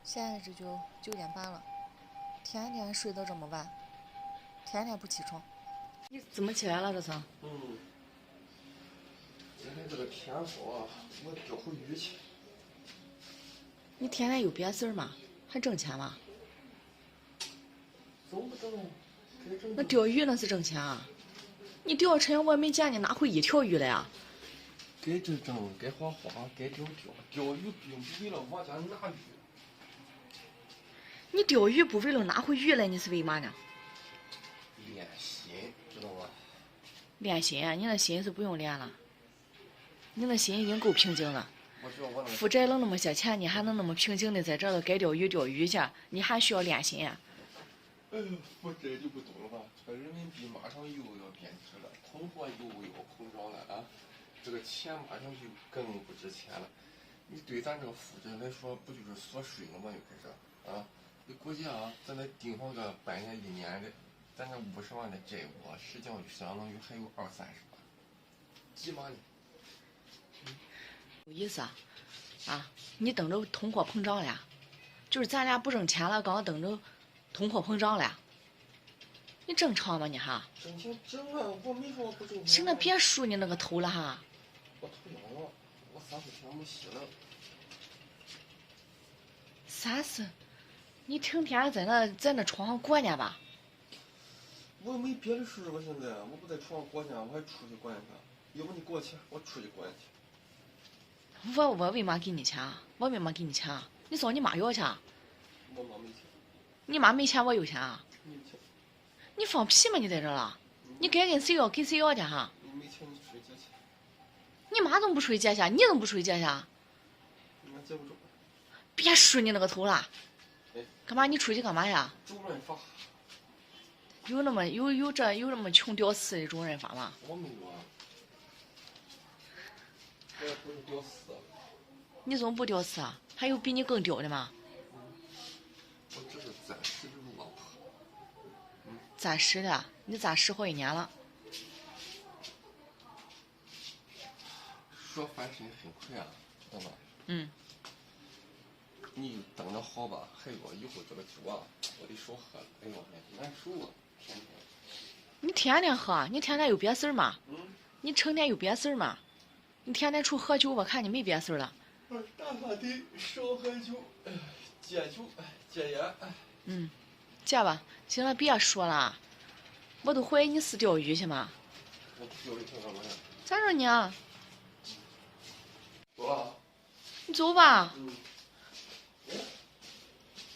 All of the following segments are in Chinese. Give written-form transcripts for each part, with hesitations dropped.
现在这就9点半了，天天睡得这么晚，天天不起床。你怎么起来了这是？今天这个天好啊，我钓会鱼去。你天天有别事儿吗？还挣钱吗？挣不挣啊？该挣。那钓鱼那是挣钱啊！你钓沉我没见你拿回一条鱼来呀。该挣挣，该花花，该钓钓。钓鱼并不为了往家拿鱼。你钓鱼不为了拿回鱼来，你是为嘛呢？练心，知道吧？练心啊！你那心是不用练了，你那心已经够平静了。负债了那么些钱，你还能那么平静的在这儿该钓鱼钓鱼去？你还需要练心啊？哎呦，负债就不懂了吧？这个人民币马上又要贬值了，通货又要膨胀了啊！这个钱马上就更不值钱了。你对咱这个负债来说，不就是缩水了吗？又开始啊！你国家啊，咱再盯上个半年一年的，咱这50万的债务啊，实际上就相当于还有20-30万，急嘛呢？有意思啊！啊，你等着通货膨胀了呀？就是咱俩不挣钱了，刚等着通货膨胀了。你正常吗你哈？挣钱挣啊，我没说不挣钱。行了，别梳你那个头了哈。我头痒了，我3-4天没洗了。3-4，你成天在那床上过呢吧？我没别的事，我现在我不在床上过呢，我还出去管去。要不你给我钱，我出去管去。我为嘛给你钱啊？我为嘛给你钱啊？你找你妈要去啊？我妈没钱。你妈没钱，我有钱啊？没钱。你放屁吗？你在这了？你该跟谁要给谁要去哈？你没钱，你出去借去。你妈怎么不出去借去？你怎么不出去借去？你妈借不着。别梳你那个头了。哎。干嘛？你出去干嘛呀？周润发。有那么穷屌丝的周润发吗？我没有啊。我也不是屌丝。你怎么不屌丝啊？还有比你更屌的吗？我只是暂时的老婆。暂时的，你暂时好1年了。说翻身很快啊，知道吗？你等着好吧，还有以后这个酒啊，我得少喝了。哎呦，难受啊，天天。你天天喝，你天天有别事儿吗？你成天有别事儿吗？你天天出喝酒，我看你没别事儿了。大话得少喝酒，戒酒，戒烟。戒吧，行了，别说了。我都怀疑你是钓鱼去吗？我钓鱼去干嘛呀？咋着你啊？走了。你走吧。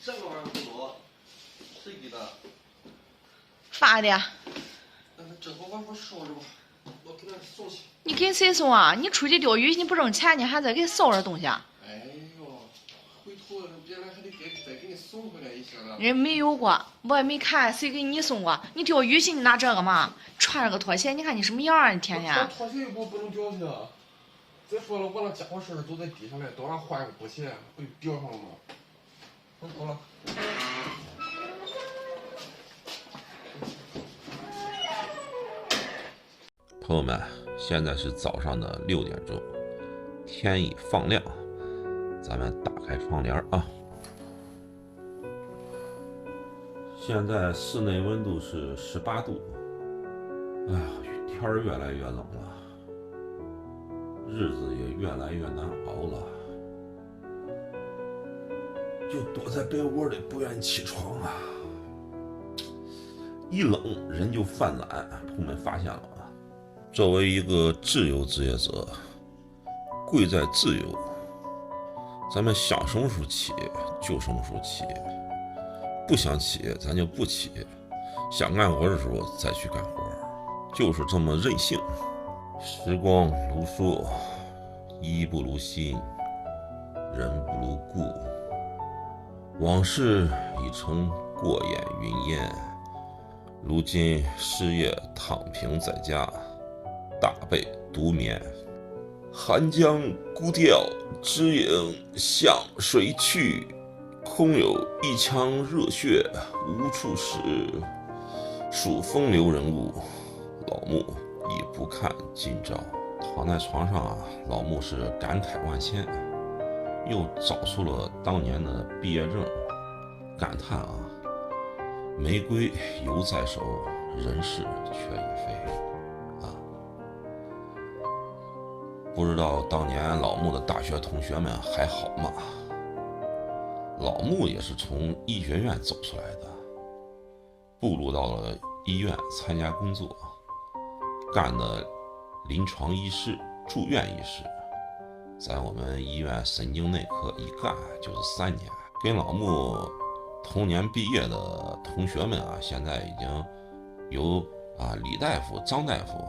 这个玩意儿不走，谁给的？发的。那这个我烧着吧，我给他送去。你给谁送啊？你出去钓鱼你不挣钱，你还在给烧点东西啊？哎呦，回头别人还得再给你送回来一些了。人没有过，我也没看谁给你送过。你钓鱼去你拿这个嘛？穿着个拖鞋，你看你什么样啊？你天天。穿拖鞋又不能掉下。再说了，我那家伙事儿都在地上来，等俺换个布鞋，不就掉上了吗？我走了。朋友们，现在是早上的6点钟，天已放亮，咱们打开窗帘啊。现在室内温度是18度，哎呀，天儿越来越冷了，日子也越来越难熬了，就躲在被窝里不愿意起床啊。一冷人就犯懒，朋友们发现了吗？作为一个自由职业者，贵在自由。咱们想什么时候起就什么时候起，不想起咱就不起，想干活的时候再去干活，就是这么任性。时光如梭，衣不如新，人不如故。往事已成过眼云烟，如今失业躺平在家，大被独眠。寒江孤钓，知影向谁去？空有一腔热血无处使。数风流人物，老木已不看今朝。躺在床上啊，老木是感慨万千。又找出了当年的毕业证，感叹啊，玫瑰犹在手，人事却已非啊。不知道当年老穆的大学同学们还好吗？老穆也是从医学院走出来的，步入到了医院参加工作，干的临床医师、住院医师，在我们医院神经内科一干就是3年。跟老穆同年毕业的同学们啊，现在已经由李大夫、张大夫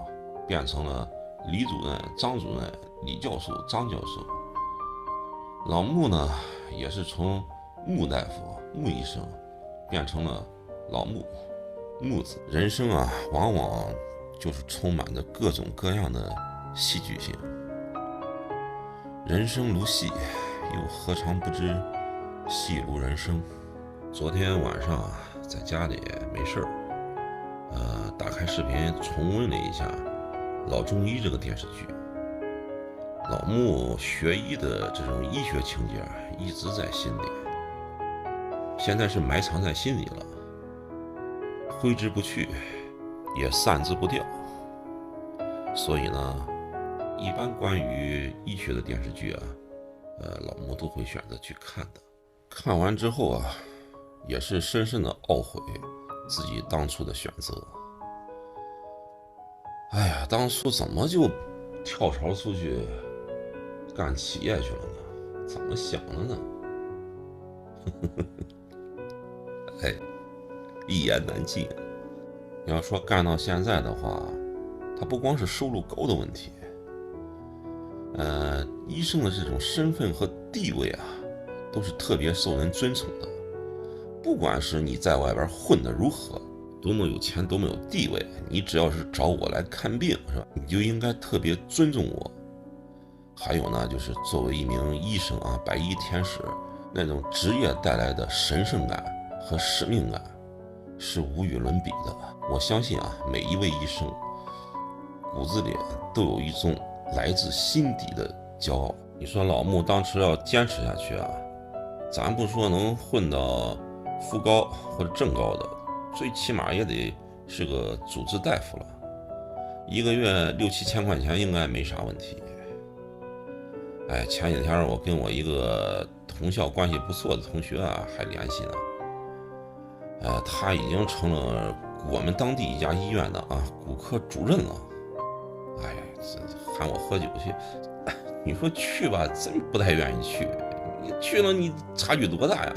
变成了李主任、张主任、李教授、张教授。老穆呢，也是从穆大夫、穆医生变成了老穆、穆子。人生啊，往往就是充满着各种各样的戏剧性。人生如戏，又何尝不知戏如人生。昨天晚上啊，在家里没事儿，打开视频重温了一下《老中医》这个电视剧。老穆学医的这种医学情节一直在心里，现在是埋藏在心里了，挥之不去，也散之不掉。所以呢，一般关于医学的电视剧啊，老穆都会选择去看的。看完之后啊，也是深深的懊悔自己当初的选择。哎呀，当初怎么就跳槽出去干企业去了呢？怎么想的呢？哎，一言难尽。要说干到现在的话，他不光是收入高的问题，医生的这种身份和地位啊，都是特别受人尊崇的。不管是你在外边混得如何，多么有钱，多么有地位，你只要是找我来看病，是吧？你就应该特别尊重我。还有呢，就是作为一名医生啊，白衣天使，那种职业带来的神圣感和使命感是无与伦比的。我相信啊，每一位医生骨子里都有一种来自心底的骄傲。你说老穆当时要坚持下去啊，咱不说能混到副高或者正高的，最起码也得是个主治大夫了，一个月6、7千块钱应该没啥问题。哎，前几天我跟我一个同校关系不错的同学啊还联系呢，他已经成了我们当地一家医院的骨科主任了。哎，这喊我喝酒去，你说去吧，真不太愿意去。你去了，你差距多大呀？